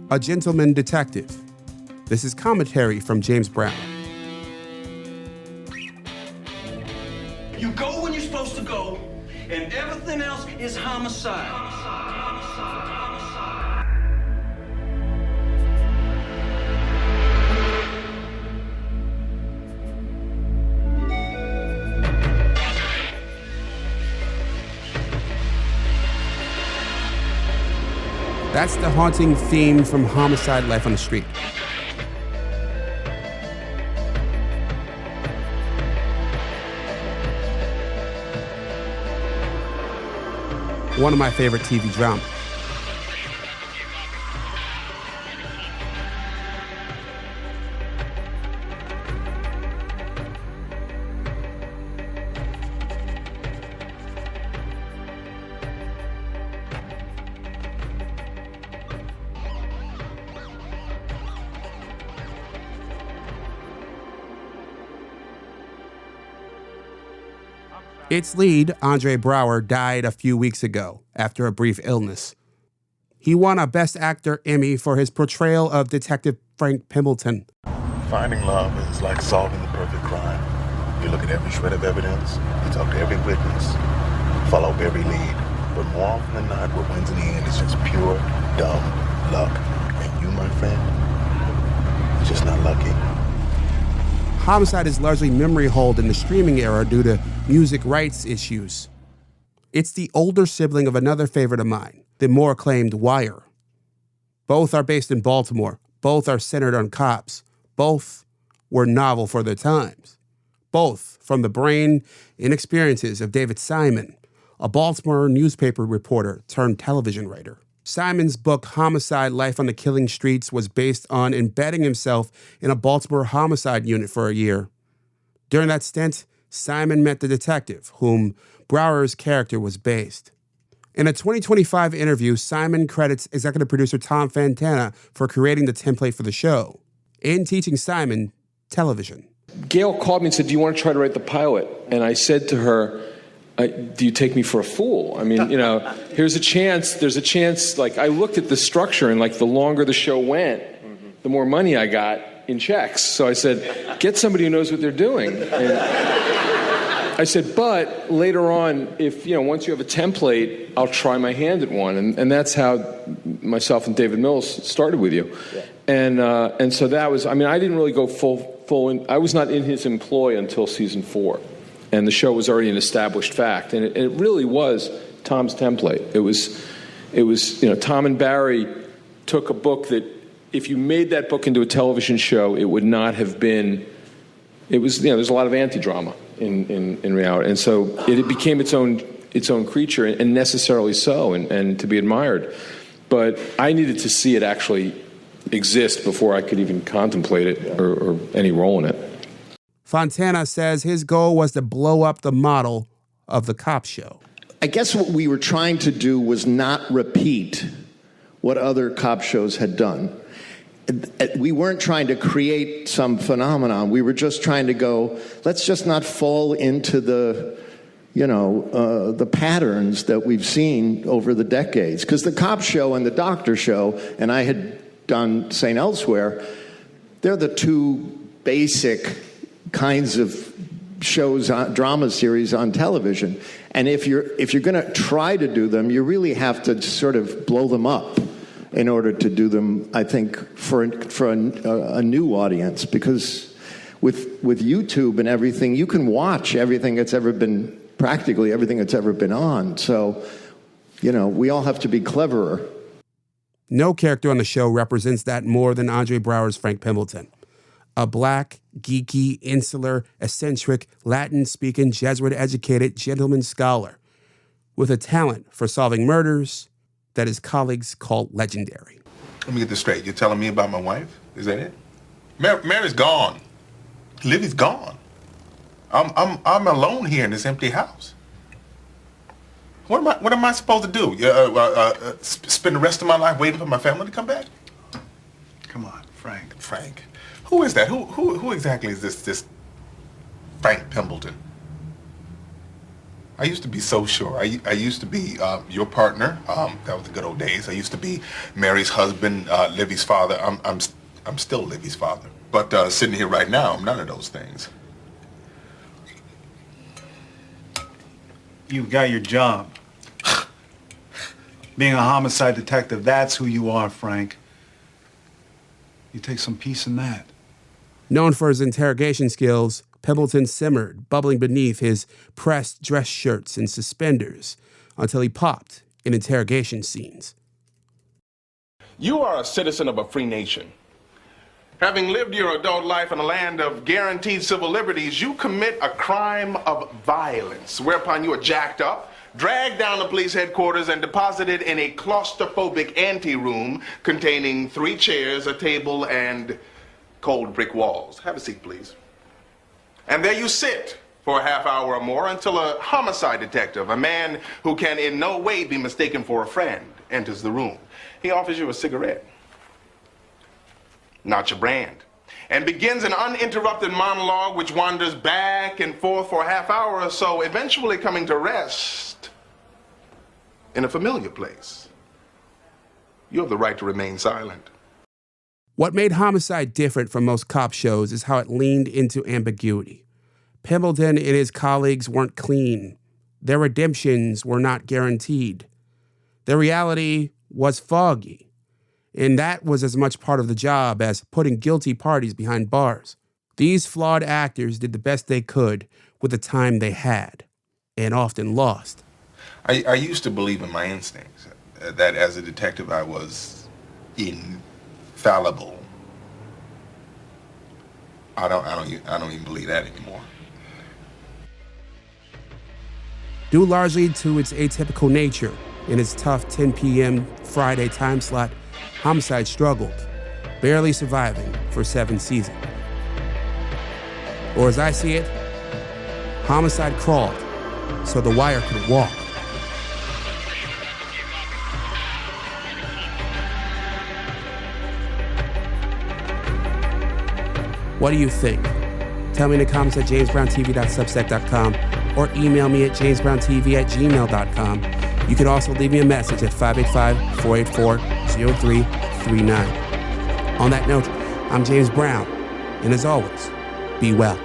A Gentleman Detective. This is commentary from James Brown. You go when you're supposed to go, and everything else is homicide. That's the haunting theme from Homicide: Life on the Street. One of my favorite TV dramas. Its lead, Andre Braugher, died a few weeks ago after a brief illness. He won a Best Actor Emmy for his portrayal of Detective Frank Pembleton. Finding love is like solving the perfect crime. You look at every shred of evidence, you talk to every witness, follow every lead. But more often than not, what wins in the end is just pure, dumb luck. And you, my friend, you're just not lucky. Homicide is largely memory holed in the streaming era due to music rights issues. It's the older sibling of another favorite of mine, the more acclaimed Wire. Both are based in Baltimore. Both are centered on cops. Both were novel for their times. Both from the brain and experiences of David Simon, a Baltimore newspaper reporter turned television writer. Simon's book, Homicide: Life on the Killing Streets, was based on embedding himself in a Baltimore homicide unit for a year. During that stint, Simon met the detective, whom Braugher's character was based. In a 2025 interview, Simon credits executive producer Tom Fontana for creating the template for the show and teaching Simon television. Gail called me and said, "Do you want to try to write the pilot?" And I said to her, "Do you take me for a fool? I mean, there's a chance, like, I looked at the structure, and, like, the longer the show went, the more money I got in checks. So I said, get somebody who knows what they're doing." And I said, but later on, if, once you have a template, I'll try my hand at one. And that's how myself and David Mills started with you. Yeah. And so that was, I didn't really go full in. I was not in his employ until season 4. And the show was already an established fact. And it really was Tom's template. It was Tom and Barry took a book that, if you made that book into a television show, it would not have been, there's a lot of anti-drama in reality. And so it became its own creature, and necessarily so, and to be admired. But I needed to see it actually exist before I could even contemplate it or any role in it. Fontana says his goal was to blow up the model of the cop show. I guess what we were trying to do was not repeat what other cop shows had done. We weren't trying to create some phenomenon. We were just trying to go, let's just not fall into the patterns that we've seen over the decades. Because the cop show and the doctor show, and I had done St. Elsewhere, they're the two basic kinds of shows, drama series on television. And if you're going to try to do them, you really have to sort of blow them up in order to do them, I think, for a new audience. Because with YouTube and everything, you can watch everything that's ever been, practically everything that's ever been on. So, we all have to be cleverer. No character on the show represents that more than Andre Braugher's Frank Pembleton. A black, geeky, insular, eccentric, Latin-speaking, Jesuit-educated gentleman scholar with a talent for solving murders that his colleagues call legendary. Let me get this straight. You're telling me about my wife? Is that it? Mary's gone. Livy's gone. I'm alone here in this empty house. What am I supposed to do? Spend the rest of my life waiting for my family to come back? Come on, Frank. Frank. Who is that? Who exactly is this Frank Pembleton? I used to be so sure. I used to be your partner. That was the good old days. I used to be Mary's husband, Livy's father. I'm still Livy's father. But sitting here right now, I'm none of those things. You've got your job. Being a homicide detective, that's who you are, Frank. You take some peace in that. Known for his interrogation skills, Pembleton simmered, bubbling beneath his pressed dress shirts and suspenders until he popped in interrogation scenes. You are a citizen of a free nation. Having lived your adult life in a land of guaranteed civil liberties, you commit a crime of violence, whereupon you are jacked up, dragged down to police headquarters, and deposited in a claustrophobic anteroom containing 3 chairs, a table, and cold brick walls. Have a seat, please. And there you sit for a half hour or more until a homicide detective, a man who can in no way be mistaken for a friend, enters the room. He offers you a cigarette. Not your brand, and begins an uninterrupted monologue which wanders back and forth for a half hour or so, eventually coming to rest in a familiar place. You have the right to remain silent. What made Homicide different from most cop shows is how it leaned into ambiguity. Pembleton and his colleagues weren't clean. Their redemptions were not guaranteed. Their reality was foggy. And that was as much part of the job as putting guilty parties behind bars. These flawed actors did the best they could with the time they had, and often lost. I used to believe in my instincts, that as a detective I was infallible. I don't even believe that anymore. Due largely to its atypical nature and its tough 10 p.m. Friday time slot, Homicide struggled, barely surviving for 7 seasons. Or as I see it, Homicide crawled so The Wire could walk. What do you think? Tell me in the comments at jamesbrowntv.substack.com or email me at jamesbrowntv@gmail.com. You can also leave me a message at 585-484-0339. On that note, I'm James Brown, and as always, be well.